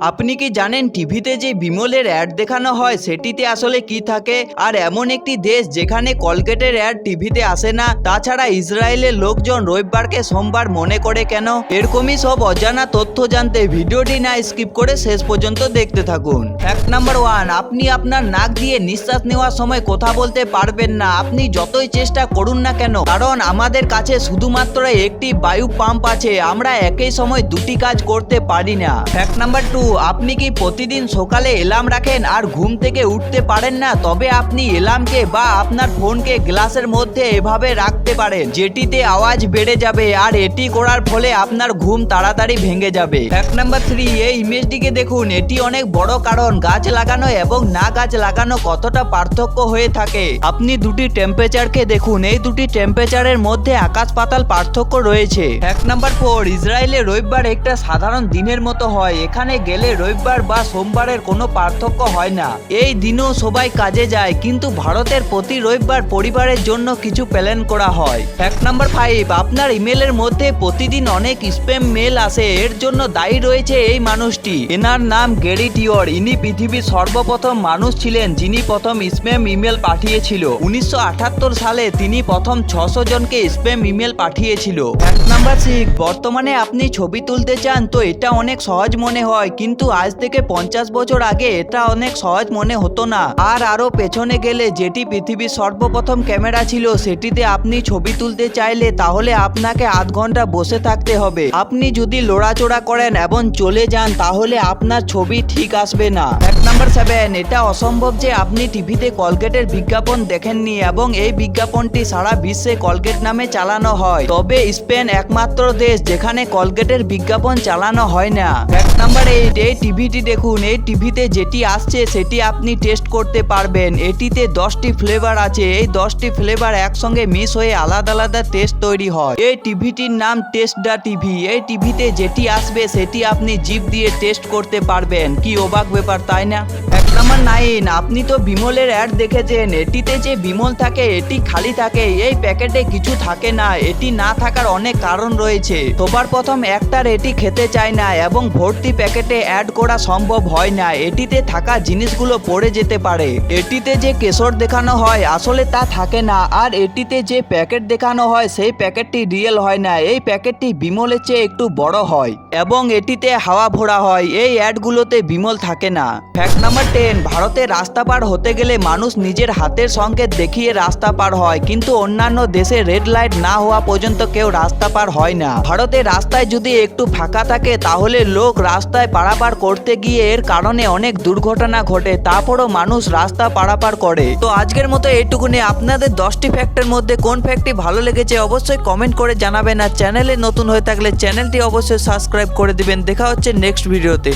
আপনি কি জানেন টিভিতে যে বিমলের অ্যাড দেখানো হয় সেটিতে আসলে কি থাকে? আর এমন একটি দেশ যেখানে কলগেটের অ্যাড টিভিতে আসে না। তাছাড়া ইসরায়েলের লোকজন রবিবারকে সোমবার মনে করে কেন? এরকমই সব অজানা তথ্য জানতে ভিডিওটি না স্কিপ করে শেষ পর্যন্ত দেখতে থাকুন। ফ্যাক্ট নাম্বার 1, আপনি আপনার নাক দিয়ে নিঃশ্বাস নেওয়ার সময় কথা বলতে পারবেন না, আপনি যতই চেষ্টা করুন না কেন, কারণ আমাদের কাছে শুধুমাত্র একটি বায়ু পাম্প আছে। আমরা একই সময় দুটি কাজ করতে পারি না। ফ্যাক্ট নাম্বার 2, আপনি কি প্রতিদিন সকালে অ্যালার্ম রাখেন আর ঘুম থেকে উঠতে পারেন না? তবে আপনি অ্যালার্মকে বা আপনার ফোনকে গ্লাসের মধ্যে এভাবে রাখতে পারেন যেটিতে আওয়াজ বেড়ে যাবে, আর এটি করার ফলে আপনার ঘুম তাড়াতাড়ি ভেঙে যাবে। ফ্যাক্ট নাম্বার 3, এই ইমেজটিকে দেখুন। এটি অনেক বড়, কারণ গাছ লাগানো এবং না গাছ লাগানো কতটা পার্থক্য হয়ে থাকে। আপনি দুটি টেম্পারেচারকে দেখুন, এই দুটি টেম্পারেচারের মধ্যে আকাশ পাতাল পার্থক্য রয়েছে। ফ্যাক্ট নাম্বার 4, ইসরায়েলে রবিবার একটা সাধারণ দিনের মতো হয়। এখানে গেলে রবিবার বা সোমবারের কোনো পার্থক্য হয় না। এই দিনও সবাই কাজে যায়, কিন্তু ভারতের প্রতি রবিবার পরিবারের জন্য কিছু প্ল্যান করা হয়। ফ্যাক্ট নাম্বার 5, আপনার ইমেলের মধ্যে প্রতিদিন অনেক স্প্যাম মেল আসে। এর জন্য দায়ী রয়েছে এই মানুষটি। এনার নাম গ্যারি টিওর। ইনি পৃথিবীর সর্বপ্রথম মানুষ ছিলেন যিনি প্রথম স্প্যাম ইমেল পাঠিয়েছিল। 1978 সালে তিনি প্রথম 600 জনকে স্প্যাম ইমেল পাঠিয়েছিল। ফ্যাক্ট নাম্বার 6, বর্তমানে আপনি ছবি তুলতে চান তো এটা অনেক সহজ মনে হয়, কিন্তু আজ থেকে 50 বছর আগে এটা অনেক সহজ মনে হতো না। আর আরো পেছনে গেলে যেটি পৃথিবীর সর্বপ্রথম ক্যামেরা ছিল সেটিতে আপনি ছবি তুলতে চাইলে তাহলে আপনাকে আধ ঘন্টা বসে থাকতে হবে। আপনি যদি লড়াচড়া করেন এবং চলে যান তাহলে আপনার ছবি ঠিক আসবে না। ফ্যাক্ট নাম্বার 7, এটা অসম্ভব যে আপনি টিভিতে কলগেটের বিজ্ঞাপন দেখেননি এবং এই বিজ্ঞাপনটি সারা বিশ্বে কলগেট নামে চালানো হয়। তবে স্পেন একমাত্র দেশ যেখানে কলগেটের বিজ্ঞাপন চালানো হয় না। ফ্যাক্ট নাম্বার 8, এই টিভিটি দেখুন। এই টিভিতে যেটি আসছে সেটি আপনি টেস্ট করতে পারবেন। এটিতে 10টি ফ্লেভার আছে। এই 10টি ফ্লেভার একসঙ্গে মিস হয়ে আলাদা আলাদা টেস্ট তৈরি হয়। এই টিভিটির নাম টেস্ট দ্য টিভি। এই টিভিতে যেটি আসবে সেটি আপনি জিভ দিয়ে টেস্ট করতে পারবেন। কি অবাক ব্যাপার, তাই না? ফ্যাক্ট নাম্বার 9, আপনি তো বিমলের অ্যাড দেখেছেন। এটিতে যে বিমল থাকে এটি খালি থাকে, এই প্যাকেটে কিছু থাকে না। এটি না থাকার অনেক কারণ রয়েছে। সবার প্রথম একটার এটি খেতে চায় না এবং ভর্তি প্যাকেটে অ্যাড করা সম্ভব হয় না। এটিতে থাকা জিনিসগুলো পড়ে যেতে পারে। এটিতে যে কেশর দেখানো হয় আসলে তা থাকে না, আর এটিতে যে প্যাকেট দেখানো হয় সেই প্যাকেটটি রিয়েল হয় না। এই প্যাকেটটি বিমলের চেয়ে একটু বড় হয় এবং এটিতে হাওয়া ভরা হয়। এই অ্যাডগুলোতে বিমল থাকে না। ফ্যাক্ট নাম্বার 10, ভারতে রাস্তা পার হতে গেলে মানুষ নিজের হাতের সংকেত দেখিয়ে রাস্তা পার হয়, কিন্তু অন্যান্য দেশে রেড লাইট না হওয়া পর্যন্ত কেউ রাস্তা পার হয় না। ভারতের রাস্তায় যদি একটু ফাঁকা থাকে তাহলে লোক রাস্তায় পারাপার করতে গিয়ে এর কারণে অনেক দুর্ঘটনা ঘটে, তারপরও মানুষ রাস্তা পারাপার করে। তো আজকের মতো এইটুকুনি। আপনাদের 10টি ফ্যাক্টের মধ্যে কোন ফ্যাক্টটি ভালো লেগেছে অবশ্যই কমেন্ট করে জানাবেন, আর চ্যানেলে নতুন হয়ে থাকলে চ্যানেলটি অবশ্যই সাবস্ক্রাইব করে দিবেন। দেখা হচ্ছে নেক্সট ভিডিওতে।